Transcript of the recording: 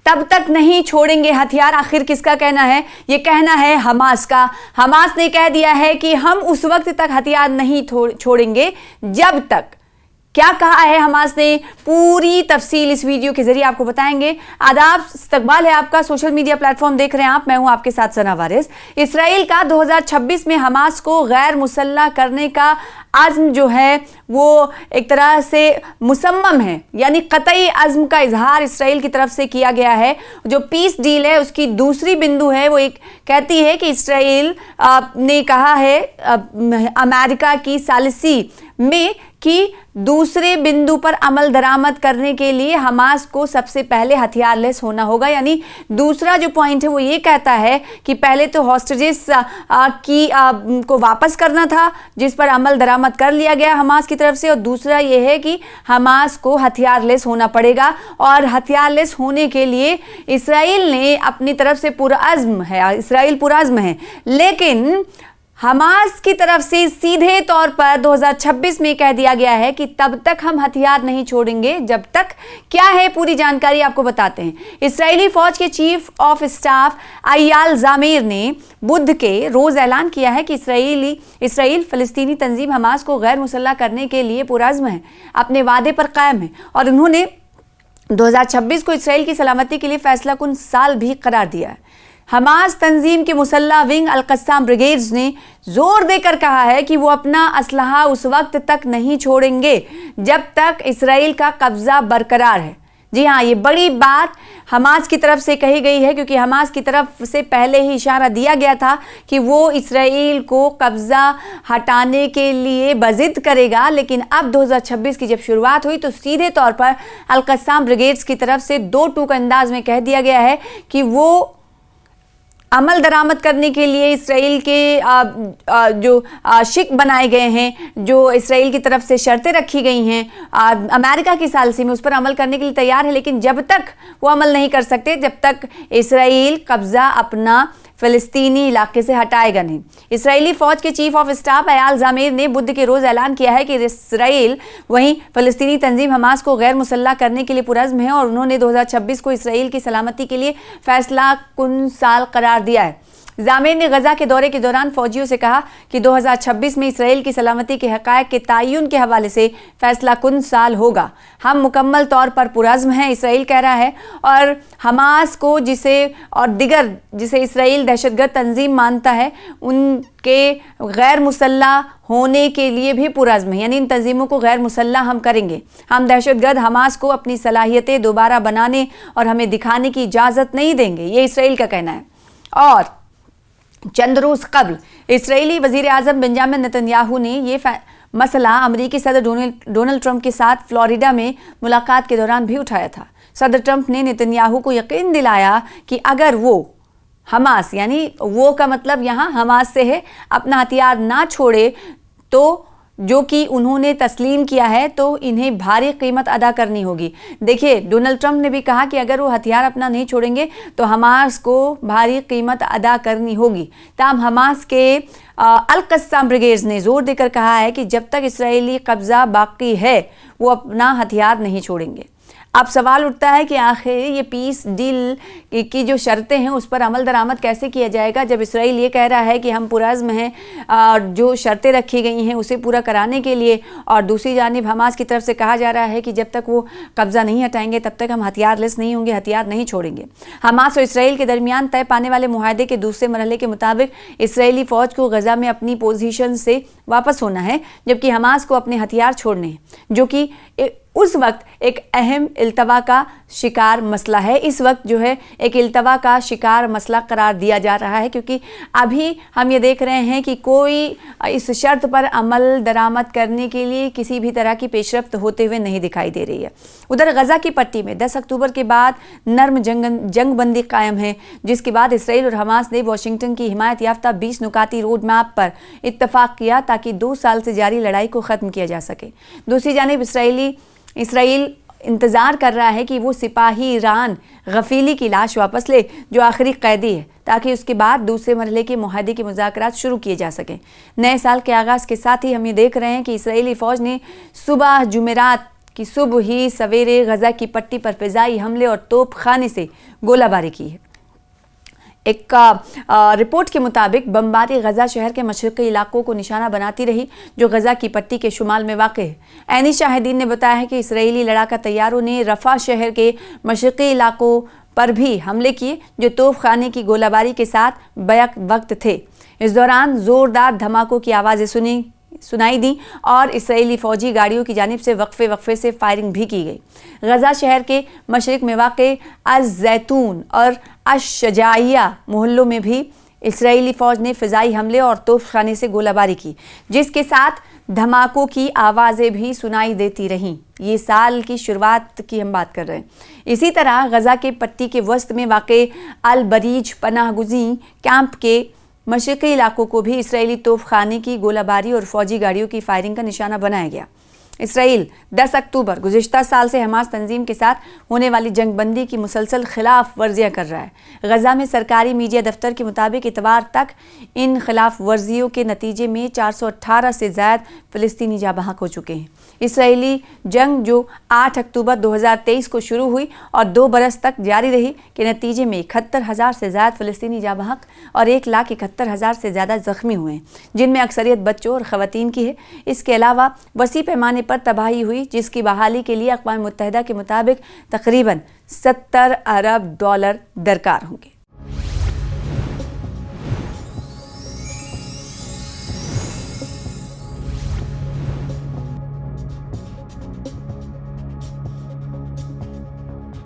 तब तक नहीं छोड़ेंगे हथियार। आखिर किसका कहना है? ये कहना है हमास का। हमास ने कह दिया है कि हम उस वक्त तक हथियार नहीं छोड़ेंगे जब तक। क्या कहा है हमास ने, पूरी तफसील इस वीडियो के जरिए आपको बताएंगे। आदाब, इस्तकबाल है आपका, सोशल मीडिया प्लेटफॉर्म देख रहे हैं आप, मैं हूं आपके साथ सना वारिस। इसराइल का 2026 में हमास को गैर मुसल्लह करने का आज़्म जो है वो एक तरह से मुसम्मम है, यानी कतई अज़्म का इजहार इसराइल की तरफ से किया गया है। जो पीस डील है उसकी दूसरी बिंदु है, वो एक कहती है कि इसराइल ने कहा है अमेरिका की सालिसी में कि दूसरे बिंदु पर अमल दरामद करने के लिए हमास को सबसे पहले हथियार लेस होना होगा। यानी दूसरा जो पॉइंट है वो ये कहता है कि पहले तो हॉस्टेजेस को वापस करना था, जिस पर अमल दरामद कर लिया गया हमास की तरफ से, और दूसरा ये है कि हमास को हथियार लेस होना पड़ेगा। और हथियार लेस होने के लिए इसराइल ने अपनी तरफ से पुरअज़्म है, इसराइल पुरअज़्म है, लेकिन हमास की तरफ से सीधे तौर पर 2026 में कह दिया गया है कि तब तक हम हथियार नहीं छोड़ेंगे जब तक। क्या है पूरी जानकारी आपको बताते हैं। इसराइली फौज के चीफ ऑफ स्टाफ अय्याल ज़ामीर ने बुध के रोज ऐलान किया है कि इसराइल फ़लस्तीनी तंजीम हमास को गैर मुसल्लह करने के लिए पुरअज़्म है, अपने वादे पर कायम है, और उन्होंने 2026 को इसराइल की सलामती के लिए फैसला कुन साल भी करार दिया है। हमास तंजीम के मुसल्ला विंग अल-क़स्साम ब्रिगेड्स ने जोर देकर कहा है कि वो अपना असलहा उस वक्त तक नहीं छोड़ेंगे जब तक इसराइल का कब्जा बरकरार है। जी हाँ, ये बड़ी बात हमास की तरफ से कही गई है, क्योंकि हमास की तरफ से पहले ही इशारा दिया गया था कि वो इसराइल को कब्जा हटाने के लिए बजिद करेगा। लेकिन अब 2026 की जब शुरुआत हुई तो सीधे तौर पर अल-क़स्साम ब्रिगेड्स की तरफ से दो टूक अंदाज में कह दिया गया है कि वो अमल दरामद करने के लिए इसराइल के जो शिक बनाए गए हैं, जो इसराइल की तरफ से शर्तें रखी गई हैं अमेरिका की सालिसी में, उस पर अमल करने के लिए तैयार है। लेकिन जब तक वो अमल नहीं कर सकते जब तक इसराइल कब्जा अपना फ़लस्तीनी इलाके से हटाएगा नहीं। इसराइली फ़ौज के चीफ ऑफ स्टाफ अय्याल ज़ामीर ने बुध के रोज़ ऐलान किया है कि इसराइल वहीं फ़लस्तीनी तंजीम हमास को गैर मुसल्लह करने के लिए पुरअज़्म है, और उन्होंने 2026 को इसराइल की सलामती के लिए फैसला कुन साल करार दिया है। ज़ामीर ने गजा के दौरे के दौरान फौजियों से कहा कि 2026 में इसराइल की सलामती के हक़ाइक़ के तयन के हवाले से फैसला कुन साल होगा। हम मुकम्मल तौर पर पुरअज़्म हैं, इसराइल कह रहा है, और हमास को जिसे इसराइल दहशतगर्द तंजीम मानता है उनके गैर मुसल्लह होने के लिए भी पुरअज़्म है। यानी इन तंजीमों को गैर मुसल्लह हम करेंगे। हम दहशतगर्द हमास को अपनी सलाहियतें दोबारा बनाने और हमें दिखाने की इजाज़त नहीं देंगे, ये इसराइल का कहना है। और चंद रोज़ कबल इसराइली वज़ीर आज़म बेंजामिन नेतन्याहू ने ये मसला अमरीकी सदर डोनाल्ड ट्रंप के साथ फ्लोरिडा में मुलाकात के दौरान भी उठाया था। सदर ट्रंप ने नेतन्याहू को यकीन दिलाया कि अगर वो हमास, यानी वो का मतलब यहाँ हमास से है, अपना हथियार ना छोड़े तो जो कि उन्होंने तस्लीम किया है तो इन्हें भारी कीमत अदा करनी होगी। देखिए, डोनाल्ड ट्रंप ने भी कहा कि अगर वो हथियार अपना नहीं छोड़ेंगे तो हमास को भारी कीमत अदा करनी होगी। तमाम हमास के अल-क़स्साम ब्रिगेड्स ने जोर देकर कहा है कि जब तक इसराइली कब्जा बाकी है वो अपना हथियार नहीं छोड़ेंगे। अब सवाल उठता है कि आखिर ये पीस डील की जो शर्तें हैं उस पर अमल दरामद कैसे किया जाएगा, जब इसराइल ये कह रहा है कि हम पुरअज़्म हैं जो शर्तें रखी गई हैं उसे पूरा कराने के लिए, और दूसरी जानिब हमास की तरफ से कहा जा रहा है कि जब तक वो कब्ज़ा नहीं हटाएंगे तब तक हम हथियार लेस नहीं होंगे, हथियार नहीं छोड़ेंगे। हमास और इसराइल के दरमियान तय पाने वाले मुआहदे के दूसरे मरहले के मुताबिक इसराइली फ़ौज को गजा में अपनी पोजीशन से वापस होना है, जबकि हमास को अपने हथियार छोड़ने हैं, जो कि उस वक्त एक अहम इल्तवा का शिकार मसला है। इस वक्त जो है एक इल्तवा का शिकार मसला करार दिया जा रहा है, क्योंकि अभी हम ये देख रहे हैं कि कोई इस शर्त पर अमल दरामद करने के लिए किसी भी तरह की पेशरफ्त होते हुए नहीं दिखाई दे रही है। उधर गजा की पट्टी में 10 अक्टूबर के बाद नर्म जंग बंदी कायम है, जिसके बाद इसराइल और हमास ने वाशिंगटन की हिमायत याफ्ता 20 नुकाती रोड मैप पर इत्तफाक किया ताकि 2 साल से जारी लड़ाई को ख़त्म किया जा सके। दूसरी जानिब इसराइल इंतज़ार कर रहा है कि वो सिपाही ईरान गफीली की लाश वापस ले, जो आखिरी कैदी है, ताकि उसके बाद दूसरे मरहले के मुआहदे के मुज़ाकरात शुरू किए जा सकें। नए साल के आगाज़ के साथ ही हम ये देख रहे हैं कि इसराइली फ़ौज ने सुबह जुमेरात की सुबह ही सवेरे गजा की पट्टी पर फिजाई हमले और तोप खाने से गोलाबारी की है। एक रिपोर्ट के मुताबिक बमबारी गजा शहर के मशरक़ी इलाकों को निशाना बनाती रही, जो गजा की पट्टी के शुमाल में वाक़ है। ऐनी शाहिदीन ने बताया है कि इसराइली लड़ाका तैयारों ने रफ़ा शहर के मशरक़ी इलाकों पर भी हमले किए, जो तोप खाने की गोलाबारी के साथ बैक वक्त थे। इस दौरान ज़ोरदार धमाकों की आवाज़ें सुनाई दी और इसराइली फ़ौजी गाड़ियों की जानिब से वक्फे से फायरिंग भी की गई। गजा शहर के मशरिक में वाक़ अज़-ज़ैतून और अश-शजाइया मोहल्लों में भी इसराइली फ़ौज ने फ़िज़ाई हमले और तोपखाने से गोलाबारी की, जिसके साथ धमाकों की आवाज़ें भी सुनाई देती रहीं। ये साल की शुरुआत की हम बात कर रहे हैं। इसी तरह गजा के पट्टी के वस्त में वाक़ अल-बरीज पनाहगुज़ी कैंप के मशरक़ी इलाकों को भी इसराइली तोपखाने की गोलाबारी और फ़ौजी गाड़ियों की फायरिंग का निशाना बनाया गया। इसराइल 10 अक्टूबर गुज़िश्ता साल से हमास तंजीम के साथ होने वाली जंगबंदी की मुसलसल खिलाफ वर्जियाँ कर रहा है। गजा में सरकारी मीडिया दफ्तर के मुताबिक इतवार तक इन खिलाफ वर्जियों के नतीजे में 418 से ज़्यादा फ़लस्तीनी जाँ बहक हो चुके हैं। इसराइली जंग जो 8 अक्टूबर 2023 को शुरू हुई और 2 बरस तक जारी रही के नतीजे में 71,000 से ज़्यादा फ़लस्तीनी जाँ बहक और 1,71,000 से ज़्यादा ज़ख्मी हुए हैं, जिनमें अक्सरियत बच्चों और ख़वातीन की है। इसके अलावा वसी पैमाने पर तबाही हुई, जिसकी बहाली के लिए अक़वाम मुत्तहिदा के मुताबिक तकरीबन $70 अरब दरकार होंगे।